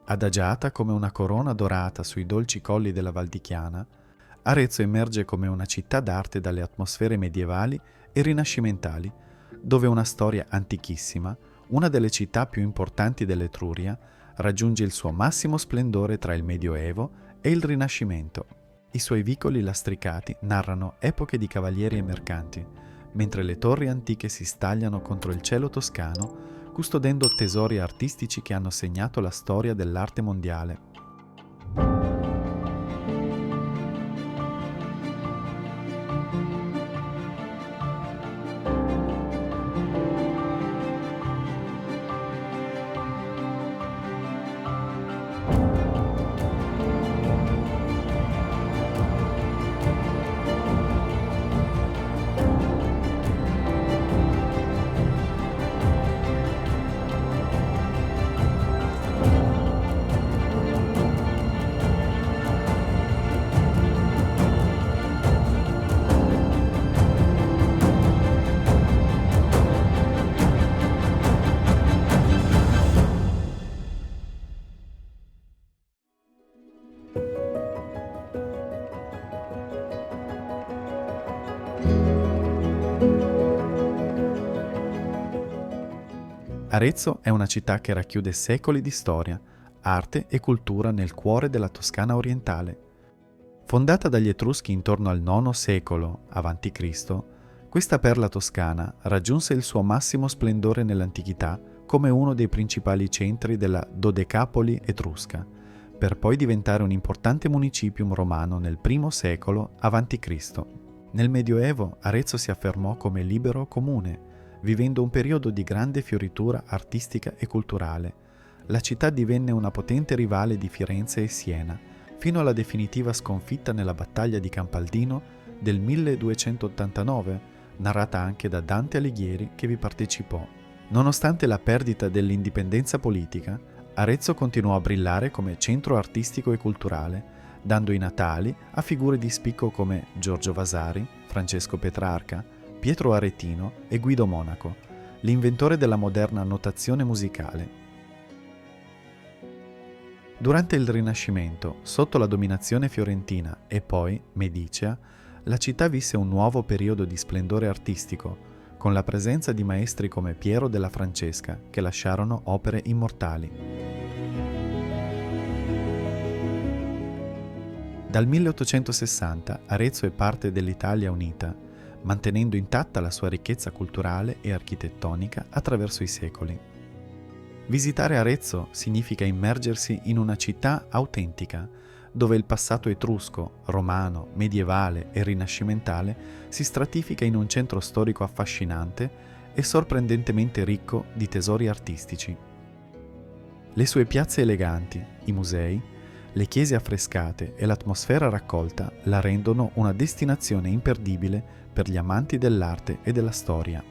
Adagiata come una corona dorata sui dolci colli della Val di Chiana, Arezzo emerge come una città d'arte dalle atmosfere medievali e rinascimentali, dove una storia antichissima, una delle città più importanti dell'Etruria, raggiunge il suo massimo splendore tra il Medioevo e il Rinascimento. I suoi vicoli lastricati narrano epoche di cavalieri e mercanti, mentre le torri antiche si stagliano contro il cielo toscano, custodendo tesori artistici che hanno segnato la storia dell'arte mondiale. Arezzo è una città che racchiude secoli di storia, arte e cultura nel cuore della Toscana orientale. Fondata dagli Etruschi intorno al IX secolo a.C., questa perla toscana raggiunse il suo massimo splendore nell'antichità come uno dei principali centri della Dodecapoli etrusca, per poi diventare un importante municipium romano nel I secolo a.C. Nel Medioevo Arezzo si affermò come libero comune, vivendo un periodo di grande fioritura artistica e culturale. La città divenne una potente rivale di Firenze e Siena, fino alla definitiva sconfitta nella battaglia di Campaldino del 1289, narrata anche da Dante Alighieri che vi partecipò. Nonostante la perdita dell'indipendenza politica, Arezzo continuò a brillare come centro artistico e culturale, dando i natali a figure di spicco come Giorgio Vasari, Francesco Petrarca, Pietro Aretino e Guido Monaco, l'inventore della moderna notazione musicale. Durante il Rinascimento, sotto la dominazione fiorentina e poi medicea, la città visse un nuovo periodo di splendore artistico, con la presenza di maestri come Piero della Francesca, che lasciarono opere immortali. Dal 1860 Arezzo è parte dell'Italia unita, mantenendo intatta la sua ricchezza culturale e architettonica attraverso i secoli. Visitare Arezzo significa immergersi in una città autentica, dove il passato etrusco, romano, medievale e rinascimentale si stratifica in un centro storico affascinante e sorprendentemente ricco di tesori artistici. Le sue piazze eleganti, i musei, le chiese affrescate e l'atmosfera raccolta la rendono una destinazione imperdibile per gli amanti dell'arte e della storia.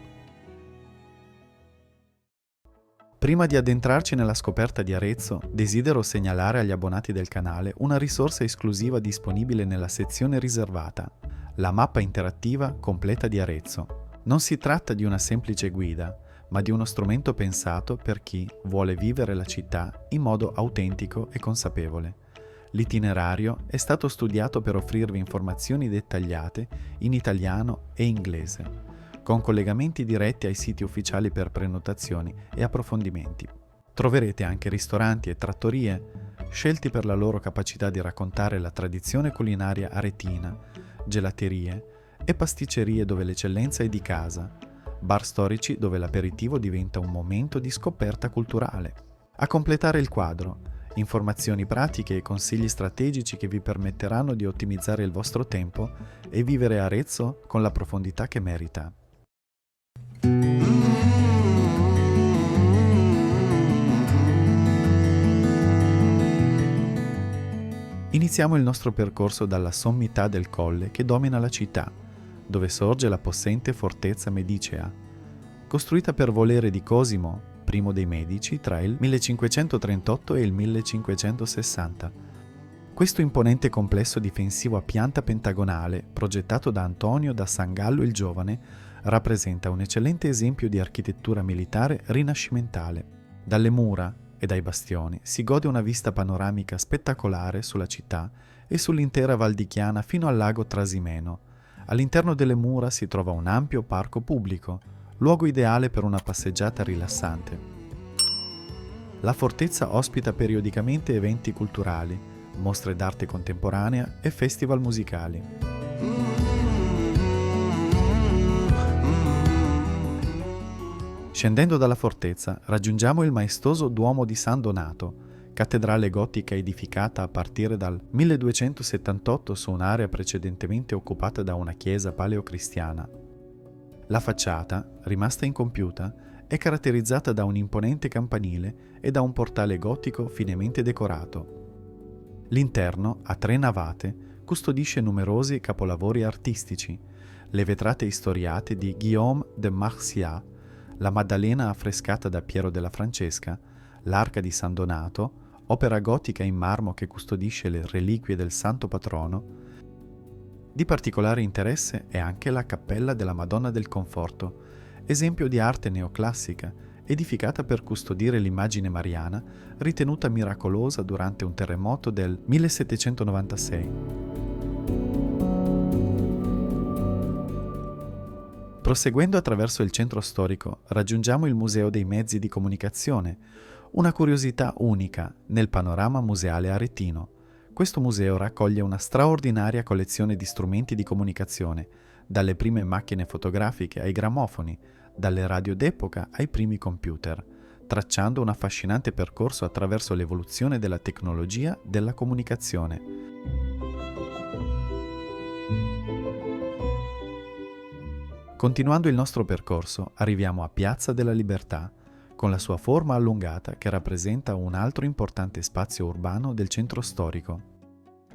Prima di addentrarci nella scoperta di Arezzo, desidero segnalare agli abbonati del canale una risorsa esclusiva disponibile nella sezione riservata, la mappa interattiva completa di Arezzo. Non si tratta di una semplice guida, ma di uno strumento pensato per chi vuole vivere la città in modo autentico e consapevole. L'itinerario è stato studiato per offrirvi informazioni dettagliate in italiano e inglese, con collegamenti diretti ai siti ufficiali per prenotazioni e approfondimenti. Troverete anche ristoranti e trattorie, scelti per la loro capacità di raccontare la tradizione culinaria aretina, gelaterie e pasticcerie dove l'eccellenza è di casa, bar storici dove l'aperitivo diventa un momento di scoperta culturale. A completare il quadro, informazioni pratiche e consigli strategici che vi permetteranno di ottimizzare il vostro tempo e vivere Arezzo con la profondità che merita. Iniziamo il nostro percorso dalla sommità del colle che domina la città, dove sorge la possente fortezza medicea, costruita per volere di Cosimo, primo dei Medici, tra il 1538 e il 1560. Questo imponente complesso difensivo a pianta pentagonale, progettato da Antonio da San Gallo il Giovane, rappresenta un eccellente esempio di architettura militare rinascimentale. Dalle mura e dai bastioni si gode una vista panoramica spettacolare sulla città e sull'intera Val di Chiana fino al lago Trasimeno. All'interno delle mura si trova un ampio parco pubblico, luogo ideale per una passeggiata rilassante. La fortezza ospita periodicamente eventi culturali, mostre d'arte contemporanea e festival musicali. Scendendo dalla fortezza raggiungiamo il maestoso Duomo di San Donato, cattedrale gotica edificata a partire dal 1278 su un'area precedentemente occupata da una chiesa paleocristiana. La facciata, rimasta incompiuta, è caratterizzata da un imponente campanile e da un portale gotico finemente decorato. L'interno, a 3 navate, custodisce numerosi capolavori artistici, le vetrate istoriate di Guillaume de Marcillac, la Maddalena affrescata da Piero della Francesca, l'Arca di San Donato, opera gotica in marmo che custodisce le reliquie del santo patrono. Di particolare interesse è anche la Cappella della Madonna del Conforto, esempio di arte neoclassica, edificata per custodire l'immagine mariana ritenuta miracolosa durante un terremoto del 1796. Proseguendo attraverso il centro storico, raggiungiamo il Museo dei Mezzi di Comunicazione, una curiosità unica nel panorama museale aretino. Questo museo raccoglie una straordinaria collezione di strumenti di comunicazione, dalle prime macchine fotografiche ai gramofoni, dalle radio d'epoca ai primi computer, tracciando un affascinante percorso attraverso l'evoluzione della tecnologia della comunicazione. Continuando il nostro percorso, arriviamo a Piazza della Libertà, con la sua forma allungata che rappresenta un altro importante spazio urbano del centro storico.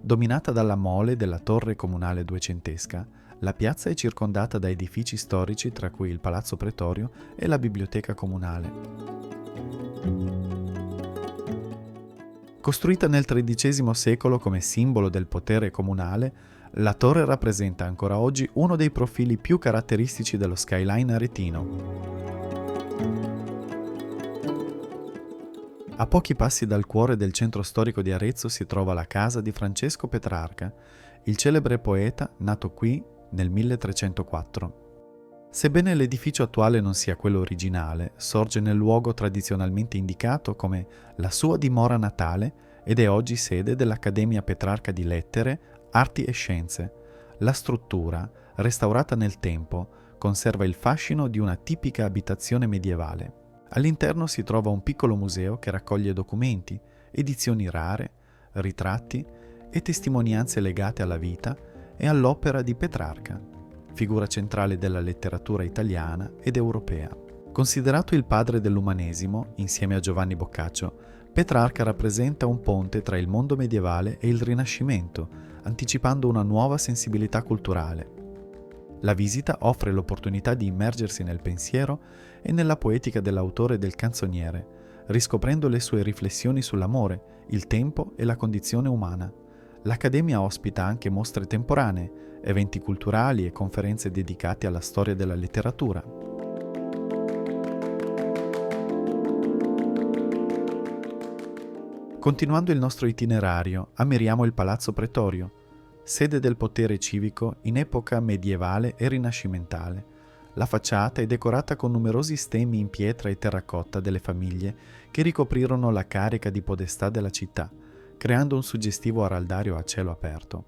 Dominata dalla mole della torre comunale duecentesca, la piazza è circondata da edifici storici tra cui il Palazzo Pretorio e la Biblioteca Comunale. Costruita nel XIII secolo come simbolo del potere comunale, la torre rappresenta ancora oggi uno dei profili più caratteristici dello skyline aretino. A pochi passi dal cuore del centro storico di Arezzo si trova la casa di Francesco Petrarca, il celebre poeta nato qui nel 1304. Sebbene l'edificio attuale non sia quello originale, sorge nel luogo tradizionalmente indicato come la sua dimora natale ed è oggi sede dell'Accademia Petrarca di Lettere, Arti e Scienze. La struttura, restaurata nel tempo, conserva il fascino di una tipica abitazione medievale. All'interno si trova un piccolo museo che raccoglie documenti, edizioni rare, ritratti e testimonianze legate alla vita e all'opera di Petrarca, figura centrale della letteratura italiana ed europea. Considerato il padre dell'umanesimo, insieme a Giovanni Boccaccio, Petrarca rappresenta un ponte tra il mondo medievale e il Rinascimento, anticipando una nuova sensibilità culturale. La visita offre l'opportunità di immergersi nel pensiero e nella poetica dell'autore del canzoniere, riscoprendo le sue riflessioni sull'amore, il tempo e la condizione umana. L'Accademia ospita anche mostre temporanee, eventi culturali e conferenze dedicate alla storia della letteratura. Continuando il nostro itinerario, ammiriamo il Palazzo Pretorio, sede del potere civico in epoca medievale e rinascimentale. La facciata è decorata con numerosi stemmi in pietra e terracotta delle famiglie che ricoprirono la carica di podestà della città, creando un suggestivo araldario a cielo aperto.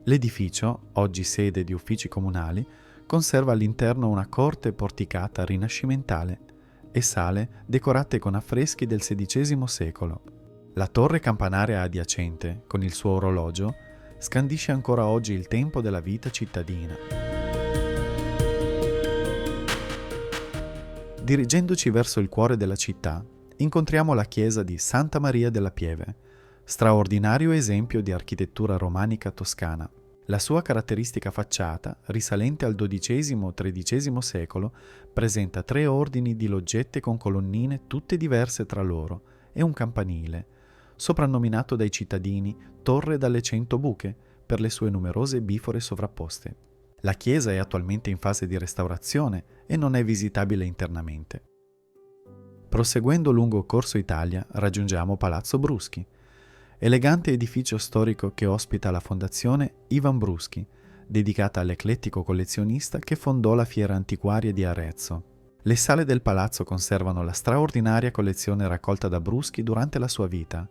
L'edificio, oggi sede di uffici comunali, conserva all'interno una corte porticata rinascimentale e sale decorate con affreschi del XVI secolo. La torre campanaria adiacente, con il suo orologio, scandisce ancora oggi il tempo della vita cittadina. Dirigendoci verso il cuore della città, incontriamo la chiesa di Santa Maria della Pieve, straordinario esempio di architettura romanica toscana. La sua caratteristica facciata, risalente al XII-XIII secolo, presenta 3 ordini di loggette con colonnine tutte diverse tra loro e un campanile, soprannominato dai cittadini Torre dalle 100 buche per le sue numerose bifore sovrapposte. La chiesa è attualmente in fase di restaurazione e non è visitabile internamente. Proseguendo lungo Corso Italia raggiungiamo Palazzo Bruschi, elegante edificio storico che ospita la Fondazione Ivan Bruschi, dedicata all'eclettico collezionista che fondò la Fiera Antiquaria di Arezzo. Le sale del palazzo conservano la straordinaria collezione raccolta da Bruschi durante la sua vita: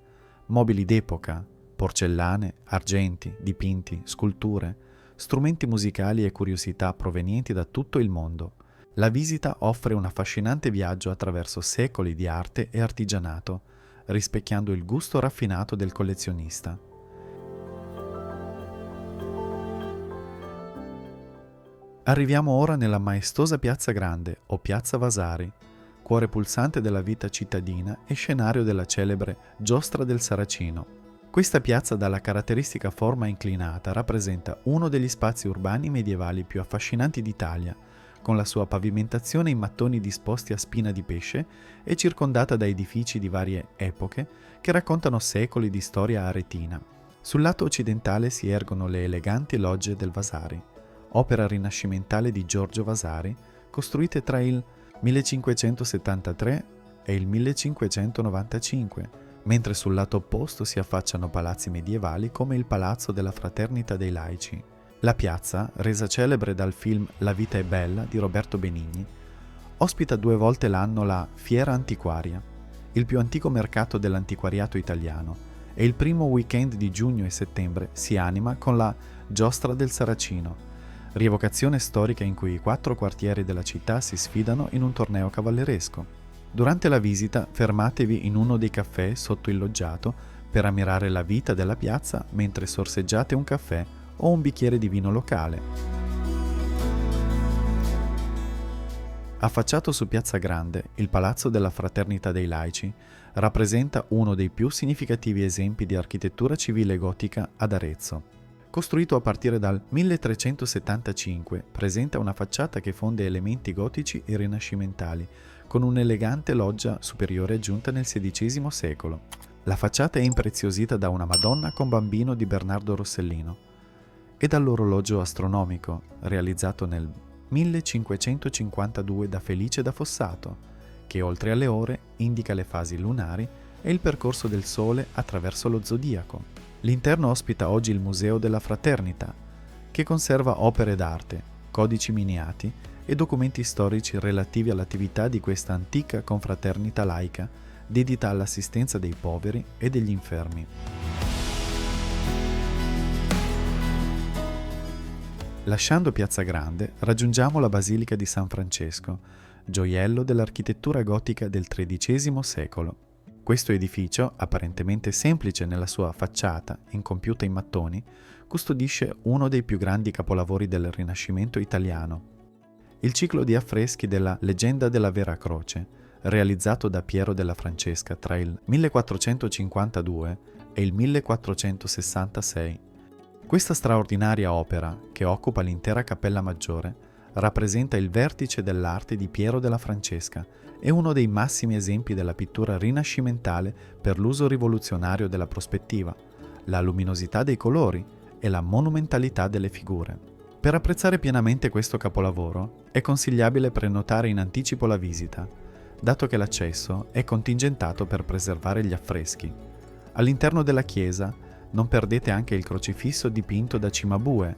mobili d'epoca, porcellane, argenti, dipinti, sculture, strumenti musicali e curiosità provenienti da tutto il mondo. La visita offre un affascinante viaggio attraverso secoli di arte e artigianato, rispecchiando il gusto raffinato del collezionista. Arriviamo ora nella maestosa Piazza Grande o Piazza Vasari, cuore pulsante della vita cittadina e scenario della celebre Giostra del Saracino. Questa piazza dalla caratteristica forma inclinata rappresenta uno degli spazi urbani medievali più affascinanti d'Italia, con la sua pavimentazione in mattoni disposti a spina di pesce e circondata da edifici di varie epoche che raccontano secoli di storia aretina. Sul lato occidentale si ergono le eleganti logge del Vasari, opera rinascimentale di Giorgio Vasari, costruite tra il 1573 e il 1595, mentre sul lato opposto si affacciano palazzi medievali come il Palazzo della Fraternita dei Laici. La piazza, resa celebre dal film La vita è bella di Roberto Benigni, ospita 2 volte l'anno la Fiera Antiquaria, il più antico mercato dell'antiquariato italiano, e il primo weekend di giugno e settembre si anima con la Giostra del Saracino, rievocazione storica in cui i 4 quartieri della città si sfidano in un torneo cavalleresco. Durante la visita fermatevi in uno dei caffè sotto il loggiato per ammirare la vita della piazza mentre sorseggiate un caffè o un bicchiere di vino locale. Affacciato su Piazza Grande, il Palazzo della Fraternità dei Laici rappresenta uno dei più significativi esempi di architettura civile gotica ad Arezzo. Costruito a partire dal 1375, presenta una facciata che fonde elementi gotici e rinascimentali, con un'elegante loggia superiore aggiunta nel XVI secolo. La facciata è impreziosita da una Madonna con bambino di Bernardo Rossellino e dall'orologio astronomico, realizzato nel 1552 da Felice da Fossato, che oltre alle ore indica le fasi lunari e il percorso del Sole attraverso lo zodiaco. L'interno ospita oggi il Museo della Fraternita, che conserva opere d'arte, codici miniati e documenti storici relativi all'attività di questa antica confraternita laica dedita all'assistenza dei poveri e degli infermi. Lasciando Piazza Grande, raggiungiamo la Basilica di San Francesco, gioiello dell'architettura gotica del XIII secolo. Questo edificio, apparentemente semplice nella sua facciata, incompiuta in mattoni, custodisce uno dei più grandi capolavori del Rinascimento italiano. Il ciclo di affreschi della Leggenda della Vera Croce, realizzato da Piero della Francesca tra il 1452 e il 1466. Questa straordinaria opera, che occupa l'intera Cappella Maggiore, rappresenta il vertice dell'arte di Piero della Francesca e uno dei massimi esempi della pittura rinascimentale per l'uso rivoluzionario della prospettiva, la luminosità dei colori e la monumentalità delle figure. Per apprezzare pienamente questo capolavoro è consigliabile prenotare in anticipo la visita, dato che l'accesso è contingentato per preservare gli affreschi. All'interno della chiesa non perdete anche il crocifisso dipinto da Cimabue,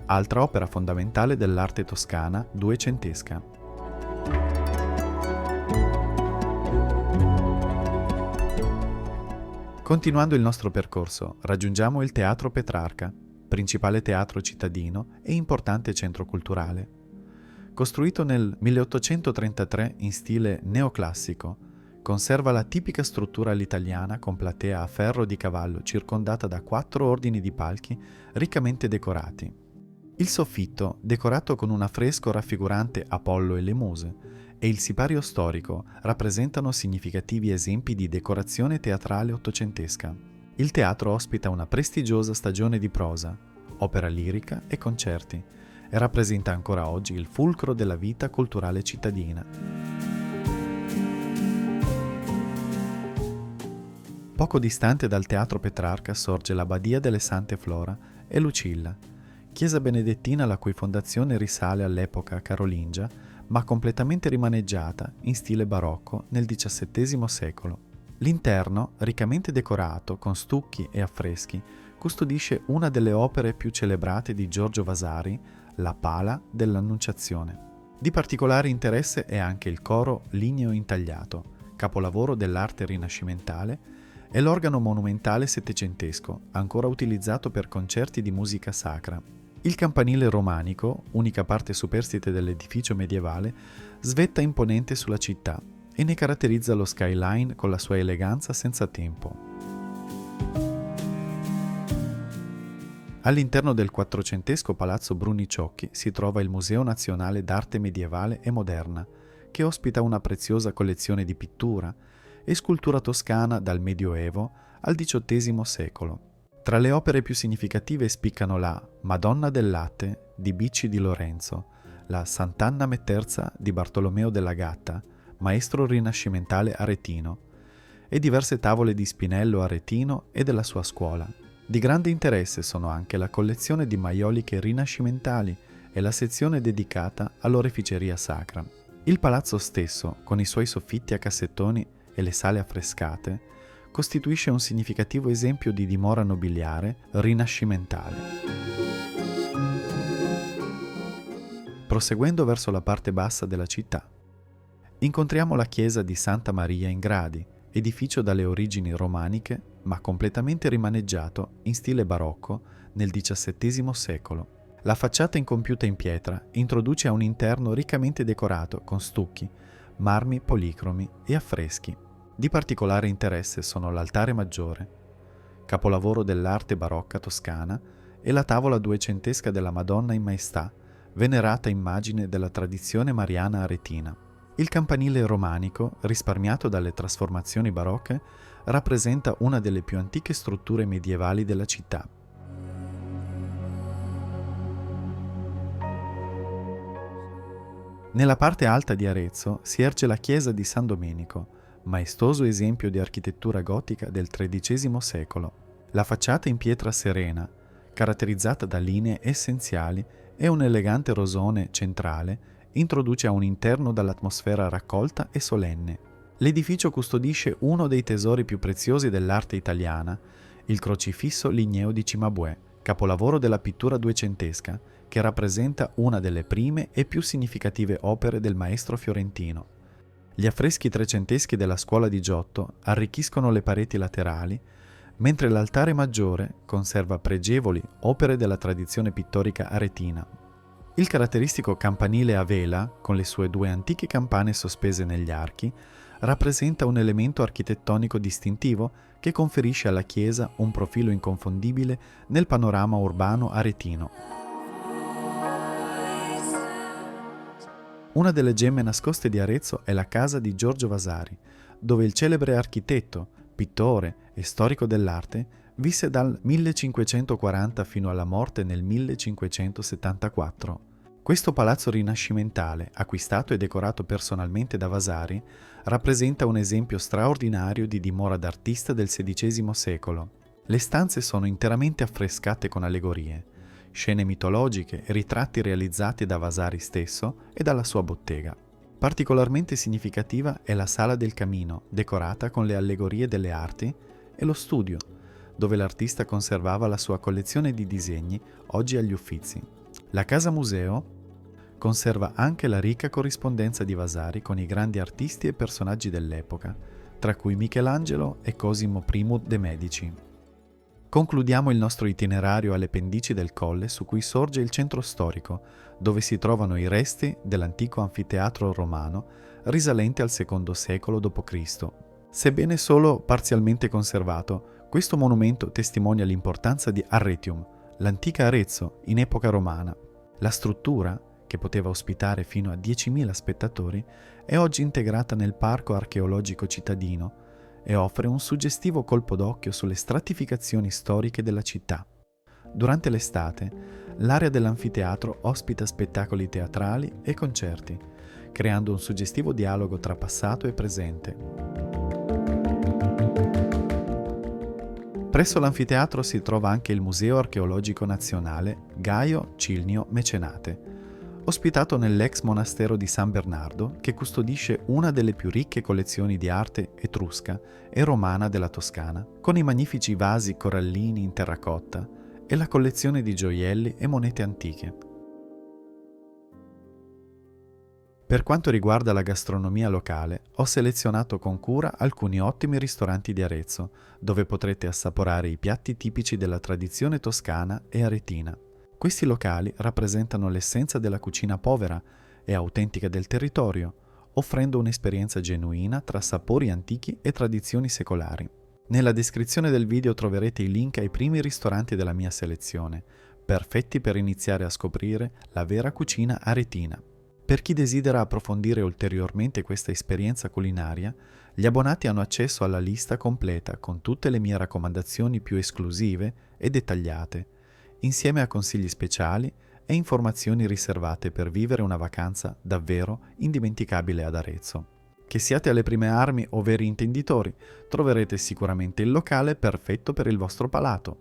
altra opera fondamentale dell'arte toscana duecentesca. Continuando il nostro percorso, raggiungiamo il Teatro Petrarca, principale teatro cittadino e importante centro culturale. Costruito nel 1833 in stile neoclassico, conserva la tipica struttura all'italiana con platea a ferro di cavallo circondata da 4 ordini di palchi riccamente decorati. Il soffitto, decorato con un affresco raffigurante Apollo e le Muse, e il sipario storico rappresentano significativi esempi di decorazione teatrale ottocentesca. Il teatro ospita una prestigiosa stagione di prosa, opera lirica e concerti, e rappresenta ancora oggi il fulcro della vita culturale cittadina. Poco distante dal Teatro Petrarca sorge l'Abbadia delle Sante Flora e Lucilla, chiesa benedettina la cui fondazione risale all'epoca carolingia, ma completamente rimaneggiata in stile barocco nel XVII secolo. L'interno, riccamente decorato con stucchi e affreschi, custodisce una delle opere più celebrate di Giorgio Vasari, la Pala dell'Annunciazione. Di particolare interesse è anche il coro ligneo intagliato, capolavoro dell'arte rinascimentale, e l'organo monumentale settecentesco, ancora utilizzato per concerti di musica sacra. Il campanile romanico, unica parte superstite dell'edificio medievale, svetta imponente sulla città e ne caratterizza lo skyline con la sua eleganza senza tempo. All'interno del quattrocentesco Palazzo Bruniciocchi si trova il Museo Nazionale d'Arte Medievale e Moderna, che ospita una preziosa collezione di pittura e scultura toscana dal Medioevo al XVIII secolo. Tra le opere più significative spiccano la Madonna del Latte di Bicci di Lorenzo, la Sant'Anna Metterza di Bartolomeo della Gatta, maestro rinascimentale aretino, e diverse tavole di Spinello Aretino e della sua scuola. Di grande interesse sono anche la collezione di maioliche rinascimentali e la sezione dedicata all'oreficeria sacra. Il palazzo stesso, con i suoi soffitti a cassettoni e le sale affrescate, costituisce un significativo esempio di dimora nobiliare rinascimentale. Proseguendo verso la parte bassa della città, incontriamo la chiesa di Santa Maria in Gradi, edificio dalle origini romaniche, ma completamente rimaneggiato in stile barocco nel XVII secolo. La facciata incompiuta in pietra introduce a un interno riccamente decorato con stucchi, marmi policromi e affreschi. Di particolare interesse sono l'altare maggiore, capolavoro dell'arte barocca toscana, e la tavola duecentesca della Madonna in Maestà, venerata immagine della tradizione mariana aretina. Il campanile romanico, risparmiato dalle trasformazioni barocche, rappresenta una delle più antiche strutture medievali della città. Nella parte alta di Arezzo si erge la chiesa di San Domenico, maestoso esempio di architettura gotica del XIII secolo. La facciata in pietra serena, caratterizzata da linee essenziali e un elegante rosone centrale, introduce a un interno dall'atmosfera raccolta e solenne. L'edificio custodisce uno dei tesori più preziosi dell'arte italiana, il crocifisso ligneo di Cimabue, capolavoro della pittura duecentesca, che rappresenta una delle prime e più significative opere del maestro fiorentino. Gli affreschi trecenteschi della scuola di Giotto arricchiscono le pareti laterali, mentre l'altare maggiore conserva pregevoli opere della tradizione pittorica aretina. Il caratteristico campanile a vela, con le sue due antiche campane sospese negli archi, rappresenta un elemento architettonico distintivo che conferisce alla chiesa un profilo inconfondibile nel panorama urbano aretino. Una delle gemme nascoste di Arezzo è la casa di Giorgio Vasari, dove il celebre architetto, pittore e storico dell'arte visse dal 1540 fino alla morte nel 1574. Questo palazzo rinascimentale, acquistato e decorato personalmente da Vasari, rappresenta un esempio straordinario di dimora d'artista del XVI secolo. Le stanze sono interamente affrescate con allegorie, scene mitologiche e ritratti realizzati da Vasari stesso e dalla sua bottega. Particolarmente significativa è la Sala del Camino, decorata con le allegorie delle arti, e lo studio, dove l'artista conservava la sua collezione di disegni, oggi agli Uffizi. La Casa Museo conserva anche la ricca corrispondenza di Vasari con i grandi artisti e personaggi dell'epoca, tra cui Michelangelo e Cosimo I de' Medici. Concludiamo il nostro itinerario alle pendici del colle su cui sorge il centro storico, dove si trovano i resti dell'antico anfiteatro romano risalente al II secolo d.C. Sebbene solo parzialmente conservato, questo monumento testimonia l'importanza di Arretium, l'antica Arezzo in epoca romana. La struttura, che poteva ospitare fino a 10.000 spettatori, è oggi integrata nel parco archeologico cittadino e offre un suggestivo colpo d'occhio sulle stratificazioni storiche della città. Durante l'estate, l'area dell'anfiteatro ospita spettacoli teatrali e concerti, creando un suggestivo dialogo tra passato e presente. Presso l'anfiteatro si trova anche il Museo Archeologico Nazionale Gaio Cilnio Mecenate, ospitato nell'ex monastero di San Bernardo, che custodisce una delle più ricche collezioni di arte etrusca e romana della Toscana, con i magnifici vasi corallini in terracotta e la collezione di gioielli e monete antiche. Per quanto riguarda la gastronomia locale, ho selezionato con cura alcuni ottimi ristoranti di Arezzo, dove potrete assaporare i piatti tipici della tradizione toscana e aretina. Questi locali rappresentano l'essenza della cucina povera e autentica del territorio, offrendo un'esperienza genuina tra sapori antichi e tradizioni secolari. Nella descrizione del video troverete i link ai primi ristoranti della mia selezione, perfetti per iniziare a scoprire la vera cucina aretina. Per chi desidera approfondire ulteriormente questa esperienza culinaria, gli abbonati hanno accesso alla lista completa con tutte le mie raccomandazioni più esclusive e dettagliate, insieme a consigli speciali e informazioni riservate per vivere una vacanza davvero indimenticabile ad Arezzo. Che siate alle prime armi o veri intenditori, troverete sicuramente il locale perfetto per il vostro palato.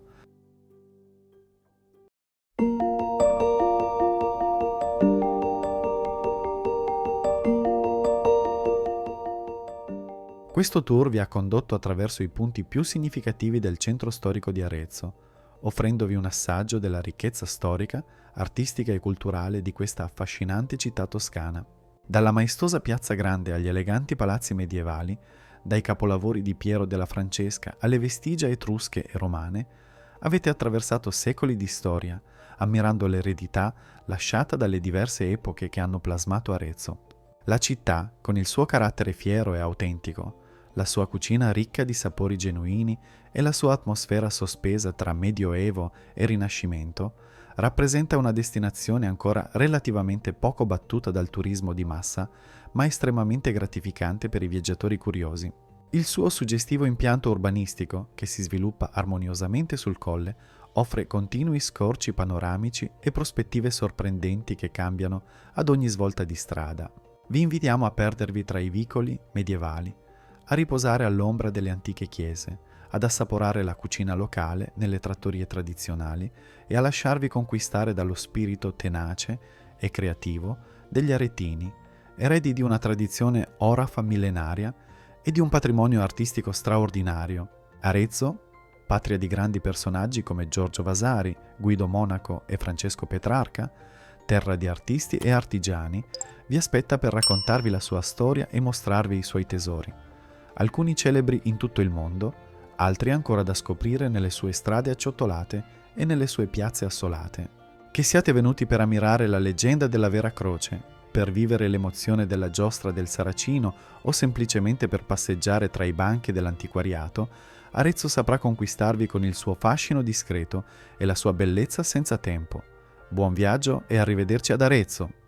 Questo tour vi ha condotto attraverso i punti più significativi del centro storico di Arezzo, offrendovi un assaggio della ricchezza storica, artistica e culturale di questa affascinante città toscana. Dalla maestosa Piazza Grande agli eleganti palazzi medievali, dai capolavori di Piero della Francesca alle vestigia etrusche e romane, avete attraversato secoli di storia, ammirando l'eredità lasciata dalle diverse epoche che hanno plasmato Arezzo. La città, con il suo carattere fiero e autentico, la sua cucina ricca di sapori genuini e la sua atmosfera sospesa tra Medioevo e Rinascimento, rappresenta una destinazione ancora relativamente poco battuta dal turismo di massa, ma estremamente gratificante per i viaggiatori curiosi. Il suo suggestivo impianto urbanistico, che si sviluppa armoniosamente sul colle, offre continui scorci panoramici e prospettive sorprendenti che cambiano ad ogni svolta di strada. Vi invitiamo a perdervi tra i vicoli medievali, a riposare all'ombra delle antiche chiese, ad assaporare la cucina locale nelle trattorie tradizionali e a lasciarvi conquistare dallo spirito tenace e creativo degli aretini, eredi di una tradizione orafa millenaria e di un patrimonio artistico straordinario. Arezzo, patria di grandi personaggi come Giorgio Vasari, Guido Monaco e Francesco Petrarca, terra di artisti e artigiani, vi aspetta per raccontarvi la sua storia e mostrarvi i suoi tesori. Alcuni celebri in tutto il mondo, altri ancora da scoprire nelle sue strade acciottolate e nelle sue piazze assolate. Che siate venuti per ammirare la leggenda della Vera Croce, per vivere l'emozione della giostra del Saracino o semplicemente per passeggiare tra i banchi dell'antiquariato, Arezzo saprà conquistarvi con il suo fascino discreto e la sua bellezza senza tempo. Buon viaggio e arrivederci ad Arezzo!